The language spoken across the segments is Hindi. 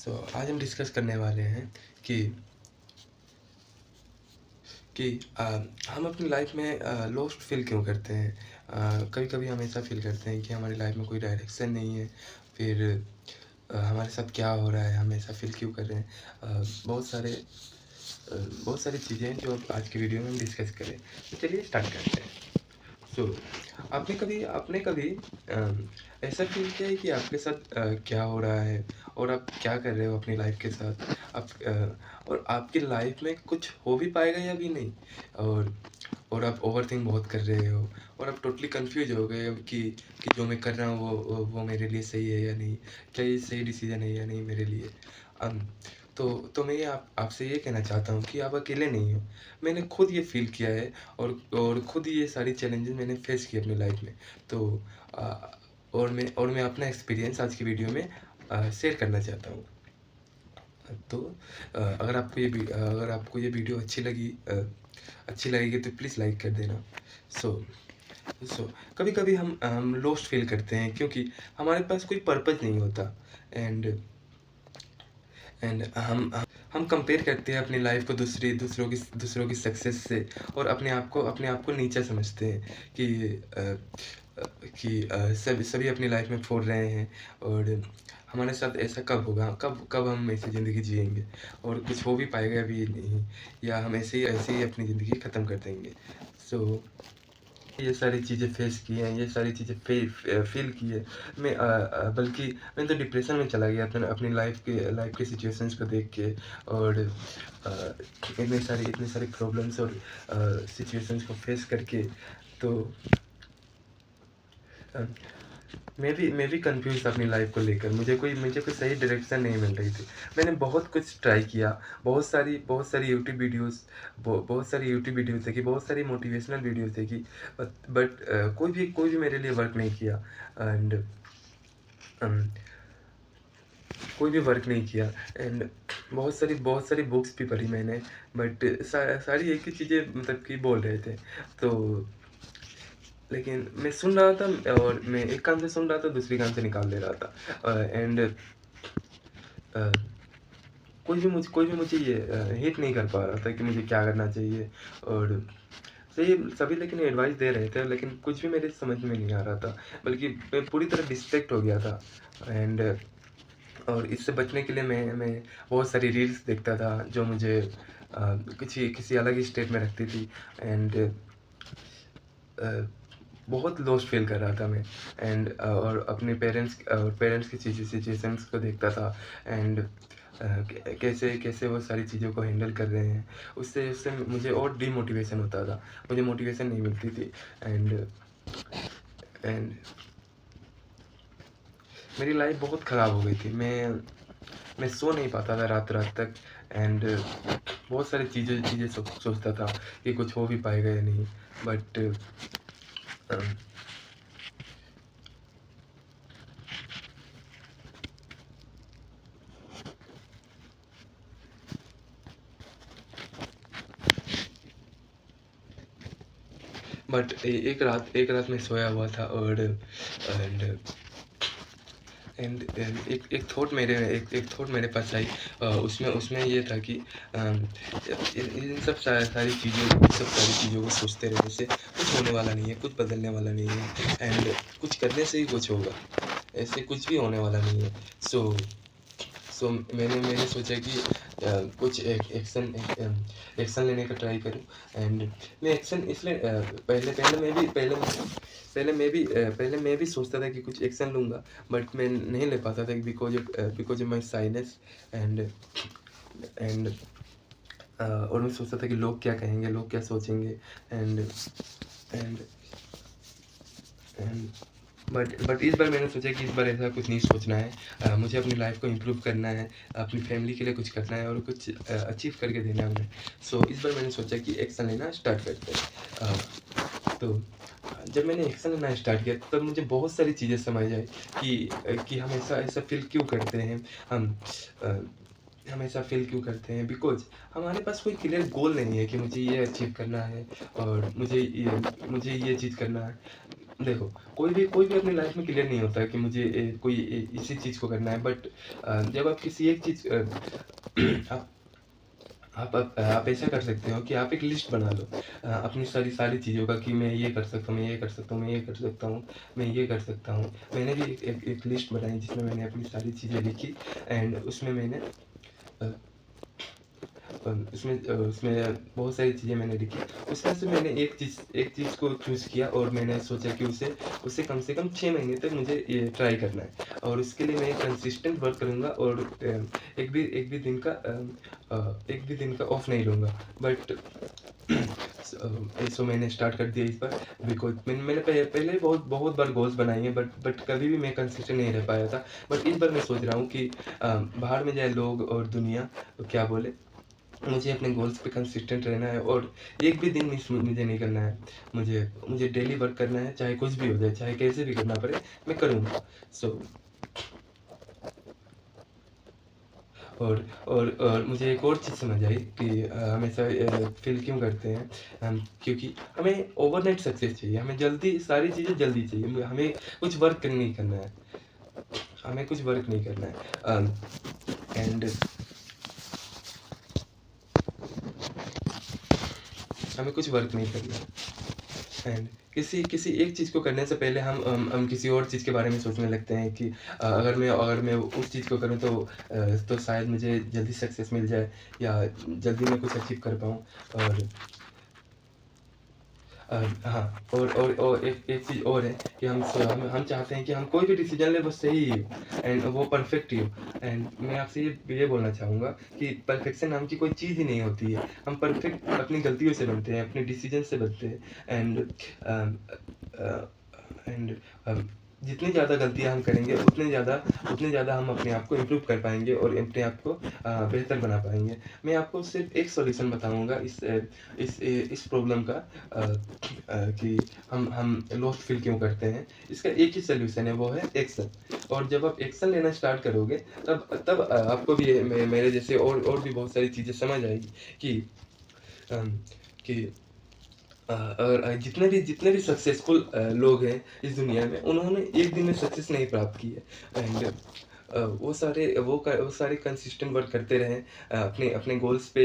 आज हम डिस्कस करने वाले हैं कि कि हम अपनी लाइफ में लॉस्ट फील क्यों करते हैं। कभी-कभी हम ऐसा फील करते हैं कि हमारी लाइफ में कोई डायरेक्शन नहीं है, फिर हमारे साथ क्या हो रहा है, हम ऐसा फील क्यों कर रहे हैं। बहुत सारी चीज़ें हैं जो आज की वीडियो में हम डिस्कस करें। तो चलिए स्टार्ट करते हैं। सो आपने कभी ऐसा फ़ील किया है कि आपके साथ क्या हो रहा है और आप क्या कर रहे हो अपनी लाइफ़ के साथ? और आपकी लाइफ़ में कुछ हो भी पाएगा या भी नहीं? और और आप ओवरथिंक बहुत कर रहे हो और आप टोटली कन्फ्यूज़ हो गए हो कि जो मैं कर रहा हूँ वो मेरे लिए सही है या नहीं? क्या ये सही डिसीज़न है या नहीं मेरे लिए? अम, तो मैं ये आप आपसे ये कहना चाहता हूँ कि आप अकेले नहीं हो। मैंने खुद ये फ़ील किया है और खुद ये सारी चैलेंजेस मैंने फेस किए अपनी लाइफ में। तो अ, और मैं अपना एक्सपीरियंस आज की वीडियो में शेयर करना चाहता हूँ। तो अगर आपको ये वीडियो अच्छी लगेगी तो प्लीज़ लाइक कर देना। सो सो कभी-कभी हम लॉस्ट फ़ील करते हैं क्योंकि हमारे पास कोई पर्पज़ नहीं होता। एंड एंड हम कंपेयर करते हैं अपनी लाइफ को दूसरों की सक्सेस से और अपने आप को नीचा समझते हैं कि सभी सभी अपनी लाइफ में फोड़ रहे हैं और हमारे साथ ऐसा कब होगा, कब कब हम ऐसी ज़िंदगी जिएंगे और कुछ हो भी पाएगा भी नहीं, या हम ऐसे ही अपनी ज़िंदगी ख़त्म कर देंगे। सो ये सारी चीज़ें फेस की हैं, ये सारी चीज़ें फ़ील की है। बल्कि मैं तो डिप्रेशन में चला गया था अपनी लाइफ़ के सिचुएशंस को देख के। और इतने सारी प्रॉब्लम्स और सिचुएशंस को फेस करके। तो अ, मैं भी कन्फ्यूज़ था अपनी लाइफ़ को लेकर। मुझे कोई सही डायरेक्शन नहीं मिल रही थी। मैंने बहुत कुछ ट्राई किया, बहुत सारी यूट्यूब वीडियोज़ देखी, बहुत सारी मोटिवेशनल वीडियोज़ देखी, बट कोई भी मेरे लिए वर्क नहीं किया। एंड अम, कोई भी वर्क नहीं किया। एंड बहुत सारी बुक्स भी पढ़ी मैंने, बट सारी एक ही चीज़ें मतलब कि बोल रहे थे। तो लेकिन मैं सुन रहा था और मैं एक कान से सुन रहा था, दूसरी कान से निकाल दे रहा था। एंड कोई भी मुझे ये हिट नहीं कर पा रहा था कि मुझे क्या करना चाहिए। और सभी लेकिन एडवाइस दे रहे थे, लेकिन कुछ भी मेरे समझ में नहीं आ रहा था, बल्कि मैं पूरी तरह डिस्ट्रैक्ट हो गया था। एंड और इससे बचने के लिए मैं बहुत सारी रील्स देखता था जो मुझे किसी किसी अलग ही स्टेट में रखती थी। एंड बहुत लॉस्ट फ़ील कर रहा था मैं। एंड और अपने पेरेंट्स की सिचुएशंस को देखता था। एंड कैसे कैसे वो सारी चीज़ों को हैंडल कर रहे हैं, उससे उससे मुझे और डीमोटिवेशन होता था, मुझे मोटिवेशन नहीं मिलती थी। एंड एंड मेरी लाइफ बहुत ख़राब हो गई थी। मैं सो नहीं पाता था रात-रात तक। एंड बहुत सारी चीज़ें सोचता था कि कुछ हो भी पाएगा या नहीं। बट अ बट एक रात मैं सोया हुआ था। और एंड एक थॉट मेरे पास आई। उसमें उसमें ये था कि इन सब सारी चीज़ों को सोचते रहने से कुछ होने वाला नहीं है, कुछ बदलने वाला नहीं है। एंड कुछ करने से ही कुछ होगा, ऐसे कुछ भी होने वाला नहीं है। सो सो मैंने सोचा कि कुछ एक्शन लेने का ट्राई करूँ। एंड मैं एक्शन इसलिए पहले मैं भी सोचता था कि कुछ एक्शन लूँगा, बट मैं नहीं ले पाता था because of my shyness. And and और मैं सोचता था कि लोग क्या कहेंगे, लोग क्या सोचेंगे। एंड एंड एंड बट इस बार मैंने सोचा कि इस बार ऐसा कुछ नहीं सोचना है। मुझे अपनी लाइफ़ को इम्प्रूव करना है, अपनी फैमिली के लिए कुछ करना है और कुछ अचीव करके देना है उन्हें। सो इस बार मैंने सोचा कि एक्शन लेना स्टार्ट करते हैं। तो जब मैंने एक्शन लेना स्टार्ट किया तब मुझे बहुत सारी चीज़ें समझ आई कि हम ऐसा ऐसा फ़ील क्यों करते हैं। हम अ, हमेशा फ़ेल क्यों करते हैं? बिकॉज़ हमारे पास कोई क्लियर गोल नहीं है कि मुझे ये अचीव करना है और मुझे ये चीज़ करना है। देखो, कोई भी अपनी लाइफ़ में क्लियर नहीं होता है कि मुझे इसी चीज़ को करना है, बट जब आप किसी एक चीज़ आप आप ऐसा कर सकते हो कि आप एक लिस्ट बना लो अपनी सारी सारी चीज़ों का, कि मैं ये कर सकता हूँ, मैं ये कर सकता हूँ, मैं ये कर सकता हूँ, मैं ये कर सकता हूँ। मैंने भी एक लिस्ट बनाई जिसमें मैंने अपनी सारी चीज़ें लिखी, एंड उसमें मैंने अ उसमें बहुत सारी चीज़ें मैंने लिखी। उसमें से मैंने एक चीज़ को चूज़ किया और मैंने सोचा कि उसे उसे कम से कम 6 महीने तक मुझे ये ट्राई करना है, और उसके लिए मैं कंसिस्टेंट वर्क करूँगा, और एक भी दिन का ऑफ नहीं लूँगा। बट सो मैंने स्टार्ट कर दिया इस बार, बिकॉज़ मैंने पहले ही बहुत बहुत बार गोल्स बनाए हैं, बट कभी भी मैं कंसिस्टेंट नहीं रह पाया था। बट इस बार मैं सोच रहा हूँ कि बाहर में जाए लोग और दुनिया क्या बोले, मुझे अपने गोल्स पे कंसिस्टेंट रहना है, और एक भी दिन मिस मुझे नहीं करना है। मुझे डेली वर्क करना है, चाहे कुछ भी हो जाए, चाहे कैसे भी करना पड़े, मैं करूँगा। सो और मुझे एक और चीज़ समझ आई कि हमेशा फ़ेल क्यों करते हैं हम, क्योंकि हमें ओवरनाइट सक्सेस चाहिए, हमें जल्दी सारी चीज़ें जल्दी चाहिए, हमें कुछ वर्क नहीं करना है, हमें कुछ वर्क नहीं करना है। एंड हमें कुछ वर्क नहीं करना है, एंड किसी किसी एक चीज़ को करने से पहले हम किसी और चीज़ के बारे में सोचने लगते हैं कि अगर मैं उस चीज़ को करूँ तो शायद मुझे जल्दी सक्सेस मिल जाए, या जल्दी मैं कुछ अचीव कर पाऊँ। और हाँ, और एक एक चीज़ और है कि हम चाहते हैं कि हम कोई भी डिसीज़न लें वो सही ही हो, एंड वो परफेक्ट ही हो। एंड मैं आपसे ये बोलना चाहूँगा कि परफेक्शन नाम की कोई चीज़ ही नहीं होती है। हम परफेक्ट अपनी गलतियों से बनते हैं, अपने डिसीज़न से बनते हैं। एंड अम, अ, एंड अम, जितनी ज़्यादा गलतियाँ हम करेंगे, उतने ज़्यादा हम अपने आप को इम्प्रूव कर पाएँगे और अपने आप को बेहतर बना पाएँगे। मैं आपको सिर्फ़ एक सॉल्यूशन बताऊँगा इस प्रॉब्लम का, कि हम लॉस्ट फ़ील क्यों करते हैं। इसका एक ही सॉल्यूशन है, वो है एक्शन। और जब आप एक्शन लेना स्टार्ट करोगे, तब आपको भी मेरे जैसे और भी बहुत सारी चीज़ें समझ आएगी कि अम, कि और जितने भी सक्सेसफुल लोग हैं इस दुनिया में, उन्होंने एक दिन में सक्सेस नहीं प्राप्त की है। एंड वो सारे कंसिस्टेंट वर्क करते रहे अपने अपने गोल्स पे।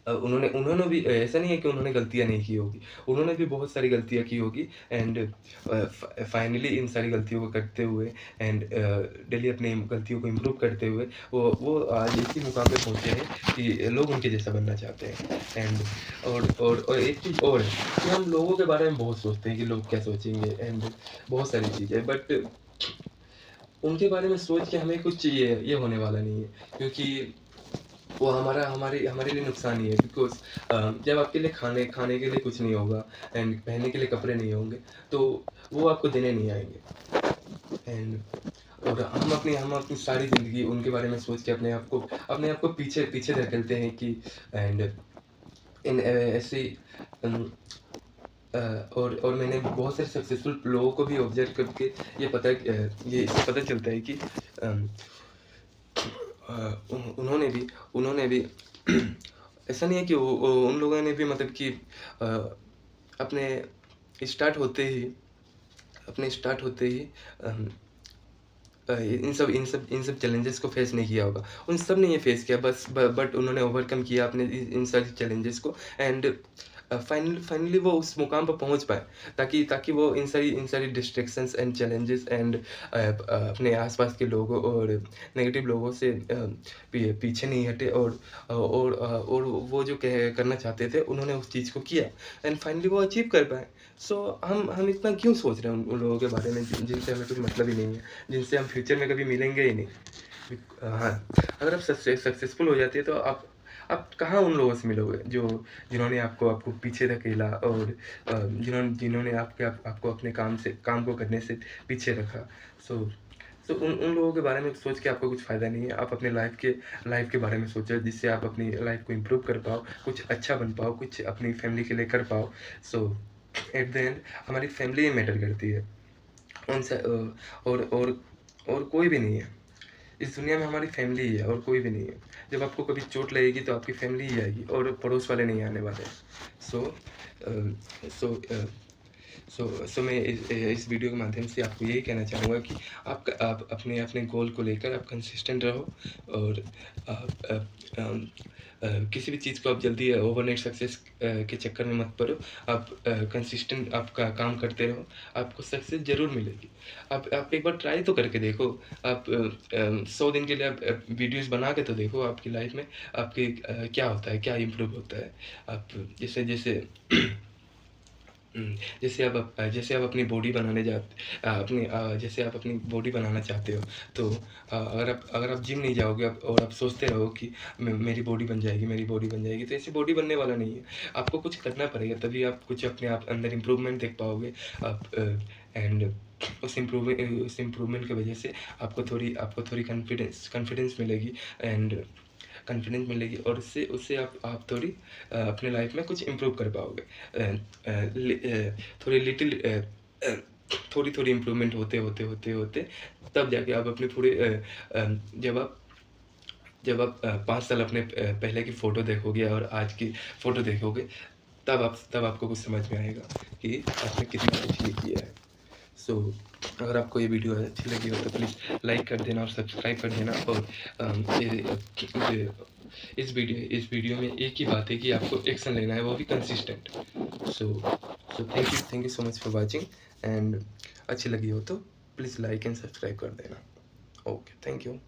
अ, उन्होंने उन्होंने भी ऐसा नहीं है कि उन्होंने गलतियाँ नहीं की होगी, उन्होंने भी बहुत सारी गलतियाँ की होगी, एंड फाइनली इन सारी गलतियों को करते हुए, एंड डेली अपनी गलतियों को इम्प्रूव करते हुए, वो आज इसी मुकाम पे पहुँचे हैं कि लोग उनके जैसा बनना चाहते हैं। एंड और एक चीज़ और है कि हम लोगों के बारे में बहुत सोचते हैं कि लोग क्या सोचेंगे, एंड बहुत सारी चीज़ें, बट उनके बारे में सोच के हमें कुछ ये होने वाला नहीं है, क्योंकि वो हमारे हमारे लिए नुकसान ही है, बिकॉज़ जब आपके लिए खाने खाने के लिए कुछ नहीं होगा, एंड पहनने के लिए कपड़े नहीं होंगे, तो वो आपको देने नहीं आएँगे। एंड और हम अपनी सारी ज़िंदगी उनके बारे में सोच के अपने आप को पीछे पीछे धकेलते हैं कि, एंड ऐसे ही अम, और मैंने बहुत सारे सक्सेसफुल लोगों को भी ऑब्ज़र्व करके ये इससे पता चलता है कि अम अ, उन्होंने भी ऐसा नहीं है कि वो उन लोगों ने भी मतलब कि अपने स्टार्ट होते ही अम, इन सब चैलेंजेस को फेस नहीं किया होगा। उन सब ने ये फेस किया, बट उन्होंने ओवरकम किया अपने इन सारी चैलेंजेस को, एंड फाइनली वो उस मुकाम पर पहुँच पाए, ताकि वो इन सारी डिस्ट्रैक्शंस एंड चैलेंजेस, एंड अपने आस-पास के लोगों और नेगेटिव लोगों से पीछे नहीं हटे, और वो जो कह करना चाहते थे, उन्होंने उस चीज़ को किया, एंड फाइनली वो अचीव कर पाए। सो हम इतना क्यों सोच रहे हैं उन लोगों के बारे में जिनसे हमें कुछ मतलब ही नहीं है, जिनसे हम फ्यूचर में कभी मिलेंगे ही नहीं। हाँ, अगर आप सक्सेसफुल हो जाते हैं तो आप कहाँ उन लोगों से मिलोगे जो जिन्होंने आपको पीछे धकेला, और जिन्होंने आपको अपने काम को करने से पीछे रखा। सो उन उन लोगों के बारे में सोच के आपको कुछ फ़ायदा नहीं है। आप अपने लाइफ़ के बारे में सोचो, जिससे आप अपनी लाइफ़ को इम्प्रूव कर पाओ, कुछ अच्छा बन पाओ, कुछ अपनी फैमिली के लिए कर पाओ। सो एट द एंड हमारी फैमिली ही मैटर करती है। उनसे और कोई भी नहीं है। इस दुनिया में हमारी फैमिली ही है और कोई भी नहीं है। जब आपको कभी चोट लगेगी तो आपकी फैमिली ही आएगी और पड़ोस वाले नहीं आने वाले हैं। सो सो सो मैं इस वीडियो के माध्यम से आपको यही कहना चाहूँगा कि आप अपने अपने गोल को लेकर आप कंसिस्टेंट रहो और किसी भी चीज़ को आप जल्दी ओवरनाइट सक्सेस के चक्कर में मत पड़ो। आप कंसिस्टेंट आपका काम करते रहो, आपको सक्सेस ज़रूर मिलेगी। आप एक बार ट्राई तो करके देखो। आप 100 दिन के लिए आप वीडियोज़ बना के तो देखो आपकी लाइफ़ में आपके क्या होता है, क्या इम्प्रूव होता है। आप जैसे जैसे जैसे आप अपनी बॉडी बनाने जैसे आप अपनी बॉडी बनाना चाहते हो, तो अगर आप जिम नहीं जाओगे और आप सोचते रहो कि मेरी बॉडी बन जाएगी, मेरी बॉडी बन जाएगी, तो ऐसी बॉडी बनने वाला नहीं है। आपको कुछ करना पड़ेगा, तभी आप कुछ अपने आप अंदर इम्प्रूवमेंट देख पाओगे। आप एंड उस इम्प्रूवमेंट की वजह से आपको थोड़ी कॉन्फिडेंस मिलेगी एंड कॉन्फिडेंस मिलेगी और उससे आप थोड़ी अपने लाइफ में कुछ इम्प्रूव कर पाओगे। थोड़ी लिटिल थोड़ी इम्प्रूवमेंट होते तब जाके आप अपने पूरे जब आप 5 साल अपने पहले की फ़ोटो देखोगे और आज की फ़ोटो देखोगे, तब आपको कुछ समझ में आएगा कि आपने कितना कुछ ये किया है। सो अगर आपको ये वीडियो अच्छी लगी हो तो प्लीज़ लाइक कर देना और सब्सक्राइब कर देना। और इस वीडियो में एक ही बात है कि आपको एक्शन लेना है, वो भी consistent. So thank you so much for watching and अच्छी लगी हो तो प्लीज़ लाइक एंड सब्सक्राइब कर देना। Okay, thank you.